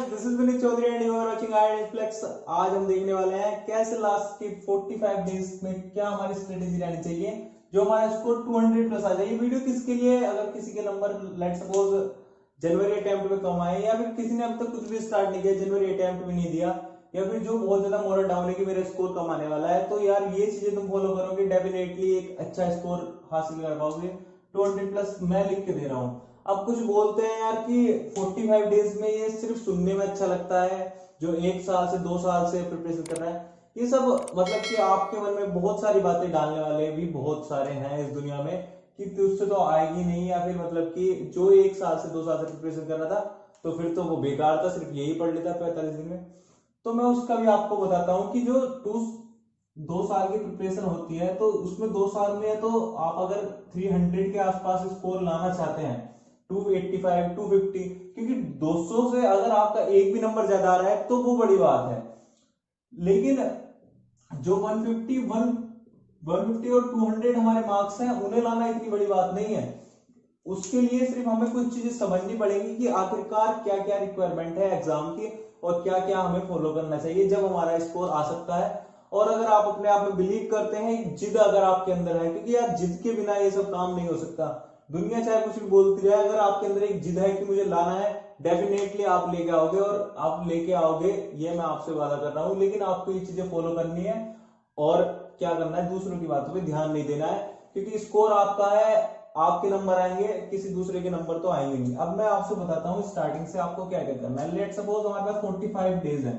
This is Vineet Chaudhary and you are watching IIT flex. आज हम देखने वाले हैं कैसे लास्ट के 45 डेज में क्या हमारी स्ट्रेटेजी रहनी चाहिए जो हमारा स्कोर 200 प्लस आ जाए। ये वीडियो किसके लिए है? अगर किसी के नंबर लेट सपोज जनवरी अटेम्प्ट में कम आए या फिर किसी ने अब तक कुछ भी स्टार्ट नहीं किया, जनवरी अटेम्प्ट भी नहीं दिया, या फिर जो बहुत ज्यादा मोरल डाउन है कि मेरा स्कोर कम आने वाला है, तो यार ये चीजें तुम फॉलो करोगे डेफिनेटली एक अच्छा स्कोर हासिल कर पाओगे। 200 प्लस मैं लिख के दे रहा हूँ। अब कुछ बोलते हैं यार कि 45 डेज में ये सिर्फ सुनने में अच्छा लगता है, जो 1 साल से 2 साल से प्रिपरेशन कर रहा है, ये सब मतलब कि आपके मन में बहुत सारी बातें डालने वाले भी बहुत सारे हैं इस दुनिया में कि तुझसे तो आएगी नहीं, या फिर मतलब कि जो 1 साल से 2 साल से प्रिपरेशन कर रहा था तो फिर तो वो बेकार था, सिर्फ यही पढ़ लेता 45 दिन में। तो मैं उसका भी आपको बताता हूँ कि जो 2 साल की प्रिपरेशन होती है तो उसमें 2 साल में तो आप अगर 300 के आसपास स्कोर लाना चाहते हैं, 285 250, क्योंकि 200 से अगर आपका एक भी नंबर ज्यादा आ रहा है तो वो बड़ी बात है, लेकिन जो 150 और 200 हमारे मार्क्स हैं उन्हें लाना इतनी बड़ी बात नहीं है। उसके लिए सिर्फ हमें कुछ चीजें समझनी पड़ेगी कि आखिरकार क्या क्या रिक्वायरमेंट है एग्जाम की और क्या क्या हमें फॉलो करना चाहिए जब हमारा स्कोर आ सकता है। और अगर आप अपने आप में बिलीव करते हैं, जिद अगर आपके अंदर है, क्योंकि यार जिद के बिना ये सब काम नहीं हो सकता। दुनिया चाहे कुछ भी बोलती रहे, अगर आपके अंदर एक जिद है कि मुझे लाना है, डेफिनेटली आप लेके आओगे, और आप लेके आओगे ये मैं आपसे वादा कर रहा हूं। लेकिन आपको ये चीजें फॉलो करनी है और क्या करना है, दूसरों की बातों पे ध्यान नहीं देना है, क्योंकि स्कोर आपका है, आपके नंबर आएंगे, किसी दूसरे के नंबर तो आएंगे नहीं। अब मैं आपसे बताता हूँ स्टार्टिंग से आपको क्या क्या करना है। लेट सपोज हमारे पास 45 डेज है,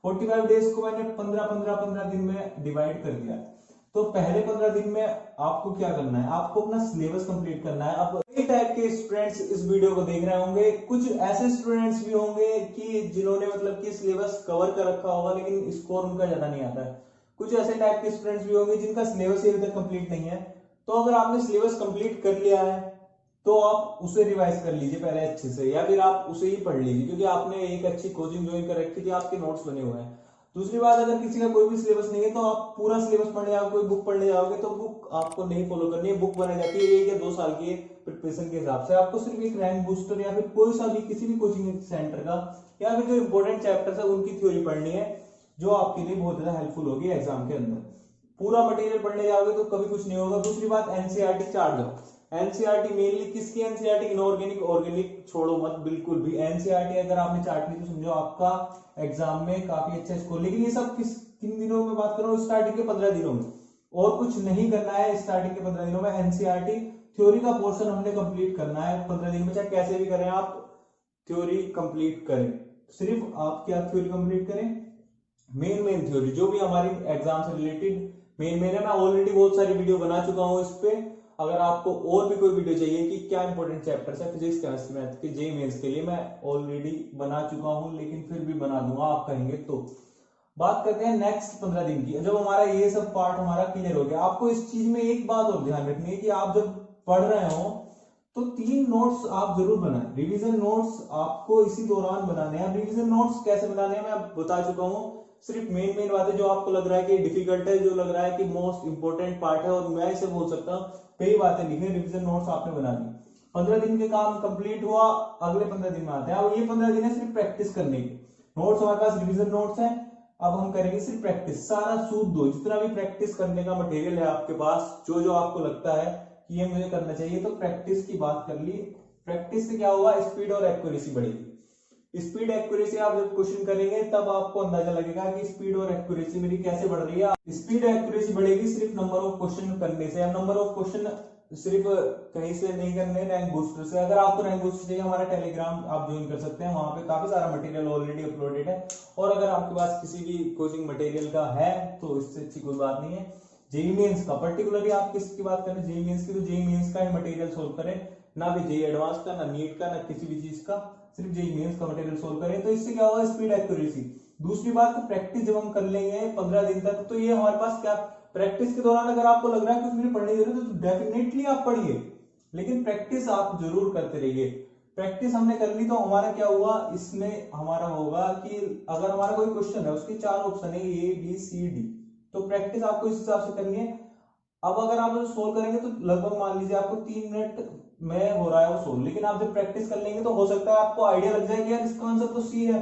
45 डेज को मैंने 15 दिन में डिवाइड कर दिया। तो पहले 15 दिन में आपको क्या करना है, आपको अपना सिलेबस कंप्लीट करना है। अब कई टाइप के स्टूडेंट्स इस वीडियो को देख रहे होंगे, कुछ ऐसे स्टूडेंट्स भी होंगे कि जिन्होंने मतलब कि सिलेबस कवर कर रखा होगा लेकिन स्कोर उनका ज्यादा नहीं आता है। कुछ ऐसे टाइप के स्टूडेंट्स भी होंगे जिनका सिलेबस अभी तक कंप्लीट नहीं है। तो अगर आपने सिलेबस कंप्लीट कर लिया है तो आप उसे रिवाइज कर लीजिए पहले अच्छे से, या फिर आप उसे ही पढ़ लीजिए, क्योंकि आपने एक अच्छी कोचिंग ज्वाइन कर रखी थी, आपके नोट्स बने हुए हैं। दूसरी बात, अगर किसी का कोई भी सिलेबस नहीं है तो आप पूरा सिलेबस पढ़ने जाओगे, कोई बुक पढ़ने जाओगे तो बुक आपको नहीं फॉलो करनी है। बुक बनाई जाती है 1 या 2 साल के प्रिपरेशन के हिसाब से। आपको सिर्फ एक रैंक बूस्टर या फिर कोई सा भी किसी भी कोचिंग सेंटर का या फिर जो इंपॉर्टेंट चैप्टर्स है उनकी थ्योरी पढ़नी है, जो आपके लिए बहुत ज्यादा हेल्पफुल होगी एग्जाम के अंदर। पूरा मटेरियल पढ़ने जाओगे तो कभी कुछ नहीं होगा। दूसरी बात, एनसीईआरटी चार्ट लो। एनसीईआरटी मेनली किसकी एनसीईआरटी? इनऑर्गेनिक ऑर्गेनिक छोड़ो मत बिल्कुल भी। एनसीईआरटी अगर आपने चार्ट ली तो समझो आपका एग्जाम में काफी अच्छा स्कोर। लेकिन ये सब किन दिनों में बात कर रहा हूँ? स्टार्टिंग के 15 दिनों में, और कुछ नहीं करना है। स्टार्टिंग के 15 दिनों में एनसीईआरटी थ्योरी का पोर्शन हमने कंप्लीट करना है 15 दिन में, चाहे कैसे भी करें आप थ्योरी कंप्लीट करें। सिर्फ आप क्या थ्योरी कंप्लीट करें? मेन थ्योरी जो भी हमारी एग्जाम से रिलेटेड मेन है। मैं ऑलरेडी बहुत सारी वीडियो बना चुका हूं इस पे। अगर आपको और भी कोई वीडियो चाहिए कि क्या इंपॉर्टेंट चैप्टर्स है फिजिक्स केमिस्ट्री मैथ के जेईई मेंस के लिए, मैं ऑलरेडी बना चुका हूं, लेकिन फिर भी बना दूंगा आप कहेंगे तो। बात करते हैं नेक्स्ट 15 दिन की। जब हमारा ये सब पार्ट हमारा क्लियर हो गया, आपको इस चीज में एक बात और ध्यान रखनी है कि आप जब पढ़ रहे हो तो 3 नोट्स आप जरूर बनाएं। रिवीजन नोट्स आपको इसी दौरान बनाने हैं। रिवीजन नोट्स कैसे बनाने हैं मैं बता चुका हूं। सिर्फ मेन बातें जो आपको लग रहा है कि डिफिकल्ट है, जो लग रहा है कि मोस्ट इंपोर्टेंट पार्ट है, और मैं इसे बोल सकता हूँ कई बातें लिखे, रिवीजन नोट्स आपने बना दी। 15 दिन के काम कंप्लीट हुआ, अगले 15 दिन में आते हैं। अब ये 15 दिन है सिर्फ प्रैक्टिस करने के। नोट्स हमारे पास रिवीजन नोट्स है, अब हम करेंगे सिर्फ प्रैक्टिस। सारा सूद दो, जितना भी प्रैक्टिस करने का मटेरियल है आपके पास, जो जो आपको लगता है कि ये मुझे करना चाहिए, तो प्रैक्टिस की बात कर ली। प्रैक्टिस से क्या होगा? स्पीड और एक्यूरेसी बढ़ेगी। स्पीड एक्यूरेसी आप जब क्वेश्चन करेंगे तब आपको अंदाजा लगेगा कि स्पीड और एक्यूरेसी मेरी कैसे बढ़ रही है। स्पीड एक्यूरेसी बढ़ेगी सिर्फ नंबर ऑफ क्वेश्चन करने से। नंबर ऑफ क्वेश्चन सिर्फ कहीं से नहीं करने, रैंक बूस्टर से। अगर आपको रैंक बूस्टर चाहिए, हमारा टेलीग्राम आप ज्वाइन कर सकते हैं, वहां पे काफी सारा मटेरियल ऑलरेडी अपलोडेड है। और अगर आपके पास किसी भी कोचिंग मटेरियल का है तो इससे अच्छी कोई बात नहीं है। जेईई मेंस का पर्टिकुलरली आप किसकी बात करें? जेईई मेंस की, तो जेईई मेंस का ही मटेरियल सोल्व करें, ना भी जेईई एडवांस का, ना नीट का, ना किसी भी चीज का, सिर्फ जेईई मेंस का मटेरियल सोल्व करें। तो इससे क्या होगा? Speed accuracy. दूसरी बात, तो प्रैक्टिस जब हम कर लेंगे 15 दिन तक, तो ये हमारे पास क्या, प्रैक्टिस के दौरान अगर आपको लग रहा है कुछ मुझे पढ़ने की जरूरत है तो डेफिनेटली आप पढ़िए, लेकिन प्रैक्टिस आप जरूर करते रहिए। प्रैक्टिस हमने कर ली तो हमारा क्या हुआ, इसमें हमारा होगा कि अगर हमारा कोई क्वेश्चन है उसके 4 ऑप्शन है, ए बी सी डी, तो प्रैक्टिस आपको इस हिसाब से करनी है। अब अगर आप सोल्व करेंगे तो लगभग मान लीजिए आपको 3 मिनट में हो रहा है वो सोल्व, लेकिन आप जब प्रैक्टिस कर लेंगे तो हो सकता है आपको आइडिया लग जाए कि यार इसका आंसर तो सी है,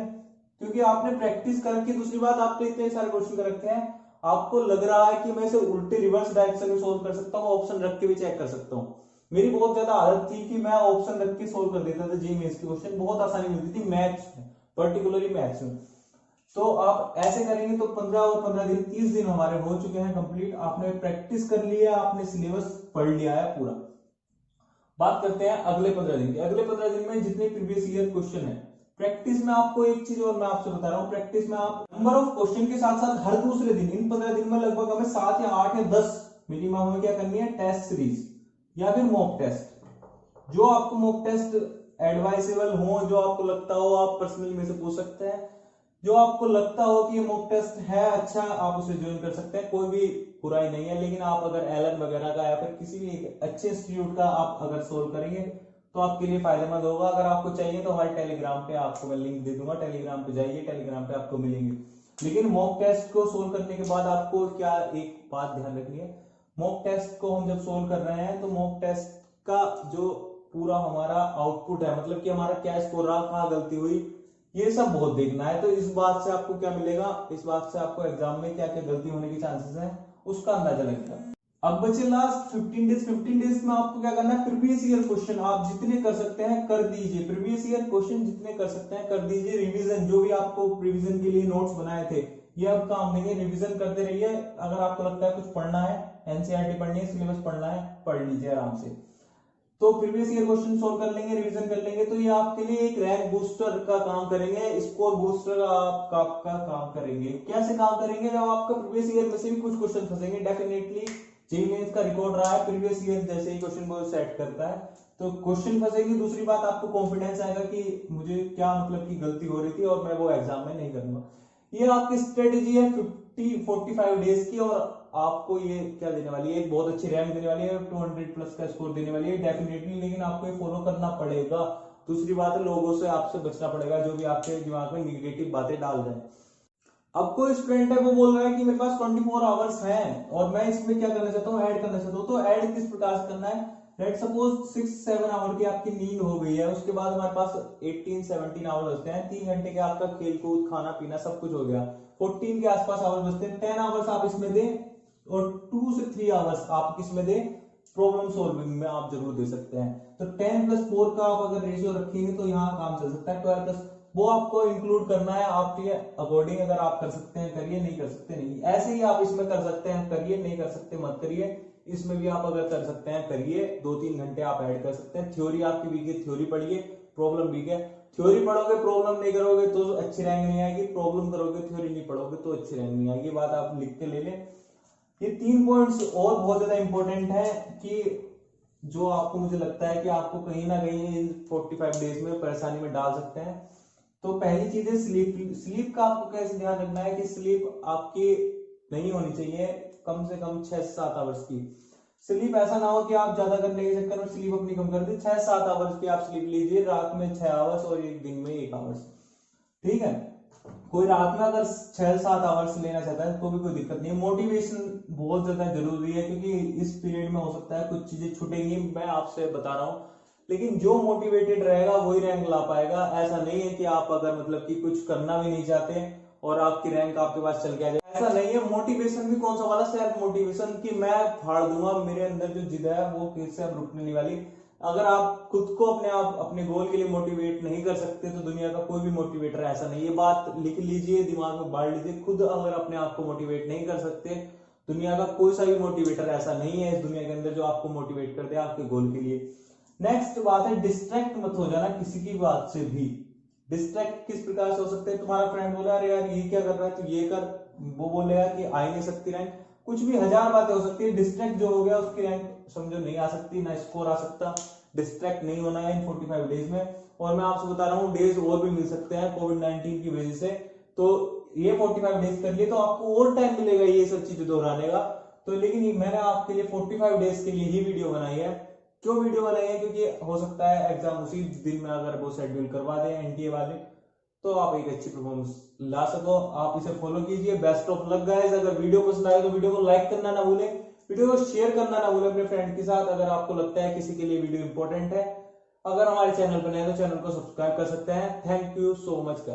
क्योंकि आपने प्रैक्टिस कर रखी। दूसरी बात, आपने इतने सारे क्वेश्चन कर रखे हैं, आपको लग रहा है कि मैं इसे उल्टे रिवर्स डायरेक्शन में सोल्व कर सकता हूँ, ऑप्शन रख के भी चेक कर सकता हूँ। मेरी बहुत ज्यादा आदत थी कि मैं ऑप्शन रख के सोल्व कर देता था जी मेंस के क्वेश्चन, बहुत आसानी मिलती थी मैथ्स में, पर्टिकुलरली मैथ्स में। तो आप ऐसे करेंगे तो 15 और 15 दिन 30 दिन हमारे हो चुके हैं कंप्लीट। आपने प्रैक्टिस कर लिया, आपने सिलेबस पढ़ लिया है पूरा। बात करते हैं अगले 15 दिन की। अगले 15 दिन में जितने प्रीवियस ईयर क्वेश्चन है, प्रैक्टिस में आपको एक चीज और मैं आपसे बता रहा हूँ, प्रैक्टिस में आप नंबर ऑफ क्वेश्चन के साथ साथ हर दूसरे दिन, इन 15 दिन में लगभग हमें 7 या 8 या 10 मिनिमम हमें क्या करनी है, टेस्ट सीरीज या फिर मॉक टेस्ट। जो आपको मॉक टेस्ट एडवाइसेबल हो, जो आपको लगता हो, आप पर्सनली मेरे से पूछ सकते हैं, जो आपको लगता हो कि ये मॉक टेस्ट है अच्छा, आप उसे ज्वाइन कर सकते हैं, कोई भी बुराई नहीं है। लेकिन आप अगर एलन वगैरह का या फिर किसी भी एक अच्छे इंस्टीट्यूट का आप अगर सोल्व करेंगे तो आपके लिए फायदेमंद होगा। अगर आपको चाहिए तो हमारे टेलीग्राम पे आपको मैं लिंक दे दूंगा, टेलीग्राम पे जाइए, टेलीग्राम पे आपको मिलेंगे। लेकिन मॉक टेस्ट को सोल्व करने के बाद आपको क्या एक बात ध्यान रखनी है, मॉक टेस्ट को हम जब सोल्व कर रहे हैं तो मॉक टेस्ट का जो पूरा हमारा आउटपुट है, मतलब कि हमारा क्या स्कोर रहा, कहाँ गलती हुई, ये सब बहुत देखना है। तो इस बात से आपको क्या मिलेगा, इस बात से आपको एग्जाम में क्या क्या गलती होने के चांसेस हैं उसका अंदाजा लगेगा। अब बचे लास्ट 15 डेज। 15 डेज में आपको क्या करना है, प्रीवियस ईयर क्वेश्चन आप जितने कर सकते हैं कर दीजिए, प्रीवियस ईयर क्वेश्चन जितने कर सकते हैं कर दीजिए। रिवीजन, जो भी आपको रिवीजन के लिए नोट्स बनाए थे ये अब काम देंगे, रिवीजन करते रहिए। अगर आपको लगता है कुछ पढ़ना है, एनसीईआरटी पढ़नी है, सिलेबस पढ़ना है, पढ़ लीजिए आराम से। तो प्रीवियस ईयर क्वेश्चन सोल्व कर लेंगे, रिवीजन कर लेंगे, तो ये आपके लिए एक रैंक बूस्टर का काम करेंगे, स्कोर बूस्टर आपका काम करेंगे। कैसे काम करेंगे, जब आपका प्रीवियस ईयर में से भी कुछ क्वेश्चन फंसेंगे, डेफिनेटली जेईई मेंस का रिकॉर्ड रहा है प्रीवियस ईयर जैसे ही क्वेश्चन को सेट करता है, तो क्वेश्चन फंसेंगे। दूसरी बात, आपको कॉन्फिडेंस आएगा कि मुझे क्या मतलब की गलती हो रही थी और मैं वो एग्जाम में नहीं करूंगा। ये आपकी स्ट्रेटेजी है 45 डेज की, और आपको ये क्या देने वाली है, एक बहुत अच्छी रैंक देने वाली है, 200 प्लस का स्कोर देने वाली है डेफिनेटली। लेकिन आपको ये फॉलो करना पड़ेगा। दूसरी बात है, लोगों से आपसे बचना पड़ेगा जो भी आपके दिमाग में नेगेटिव बातें डाल रहे हैं। अब कोई स्टूडेंट है वो बोल रहा है कि मेरे पास 24 आवर्स हैं और मैं इसमें क्या करना चाहता हूँ, ऐड करना चाहता हूँ। तो ऐड किस प्रकार से करना है, लेट सपोज 6-7 आवर की आपकी नींद हो गई है, उसके बाद हमारे पास 18-17 आवर बचते हैं, 3 घंटे के आपका खेल कूद खाना पीना सब कुछ हो गया, 14 के आसपास आवर बचते हैं। 10 आवर्स आप इसमें दें और 2 से 3 आवर्स आप किसमें दें, प्रॉब्लम सॉल्विंग में आप जरूर दे सकते हैं। तो 10+4 का आप अगर रेशियो रखेंगे तो यहाँ काम चल सकता है। 12+ वो आपको इंक्लूड करना है आपके अकॉर्डिंग, अगर आप कर सकते हैं करिए, नहीं कर सकते नहीं। ऐसे ही आप इसमें कर सकते हैं करिए, नहीं कर सकते मत करिए। इसमें भी आप अगर कर सकते हैं करिए, 2-3 घंटे आप ऐड कर सकते हैं। थ्योरी आपकी वीक है, थ्योरी पढ़िए, प्रॉब्लम वीक है, थ्योरी पढ़ोगे प्रॉब्लम नहीं करोगे तो अच्छी रैंक नहीं आएगी, प्रॉब्लम करोगे थ्योरी नहीं पढ़ोगे तो अच्छी रैंक नहीं आएगी। बात आप लिख के ले लें। ये 3 पॉइंट्स और बहुत ज्यादा इंपॉर्टेंट है कि जो आपको मुझे लगता है कि आपको कहीं ना कहीं 45 डेज में परेशानी में डाल सकते हैं। तो पहली चीज है स्लीप। स्लीप का आपको कैसे ध्यान रखना है कि स्लीप आपकी नहीं होनी चाहिए, कम से कम 6 से 7 आवर्स की स्लीप। ऐसा ना हो कि आप ज्यादा करने के चक्कर में स्लीप अपनी कम कर दें। 6-7 आवर्स की आप स्लीप लीजिए, रात में 6 आवर्स और एक दिन में 1 आवर्स, ठीक है। कोई रात में अगर 6-7 आवर्स लेना चाहता है तो भी कोई दिक्कत नहीं है। मोटिवेशन बहुत ज्यादा जरूरी है क्योंकि इस पीरियड में हो सकता है कुछ चीजें छूटेंगी, मैं आपसे बता रहा हूँ। लेकिन जो मोटिवेटेड रहेगा वही रैंक ला पाएगा। ऐसा नहीं है कि आप अगर मतलब कि कुछ करना भी नहीं चाहते और आपकी रैंक आपके पास चल के आ जाए, ऐसा नहीं है। मोटिवेशन भी कौन सा वाला, सेल्फ मोटिवेशन की मैं फाड़ दूंगा, मेरे अंदर जो जिद है वो किससे अब रुकने नहीं वाली। अगर आप खुद को अपने गोल के लिए मोटिवेट नहीं कर सकते तो दुनिया का कोई भी मोटिवेटर ऐसा नहीं है। बात लिख लीजिए, दिमाग में बांट लीजिए, खुद अगर अपने आप को मोटिवेट नहीं कर सकते, दुनिया का कोई सा भी मोटिवेटर ऐसा नहीं है इस दुनिया के अंदर जो आपको मोटिवेट कर दे आपके गोल के लिए। नेक्स्ट बात है, डिस्ट्रैक्ट मत हो जाना किसी की बात से भी। डिस्ट्रैक्ट किस प्रकार से हो सकते हैं, तुम्हारा फ्रेंड बोला अरे यार ये क्या कर रहा है तो ये कर, वो बोलेगा कि आ ही नहीं सकती रैंक, कुछ भी 1000 बातें हो सकती है। डिस्ट्रैक्ट जो हो गया उसकी रैंक समझो नहीं आ सकती, ना स्कोर आ सकता। डिस्ट्रैक्ट नहीं होना है इन 45 डेज में। और मैं आपसे बता रहा हूँ डेज और भी मिल सकते हैं कोविड-19 की वजह से, तो ये 45 डेज कर लिए तो आपको और टाइम मिलेगा ये सब चीजें दोहराने का। तो लेकिन मैंने आपके लिए 45 डेज के लिए ही वीडियो बनाई है। क्यों वीडियो बनाई है, क्योंकि हो सकता है एग्जाम उसी दिन में अगर वो शेड्यूल करवा दें एनटीए वाले तो आप एक अच्छी परफॉर्मेंस ला सको। आप इसे फॉलो कीजिए। Best of luck guys. अगर वीडियो पसंद आए तो वीडियो को लाइक करना ना भूलें, वीडियो को शेयर करना ना भूलें अपने फ्रेंड के साथ। अगर आपको लगता है किसी के लिए वीडियो इंपॉर्टेंट है, अगर हमारे चैनल पर नए हैं तो चैनल को सब्सक्राइब कर सकते हैं। Thank you so much guys.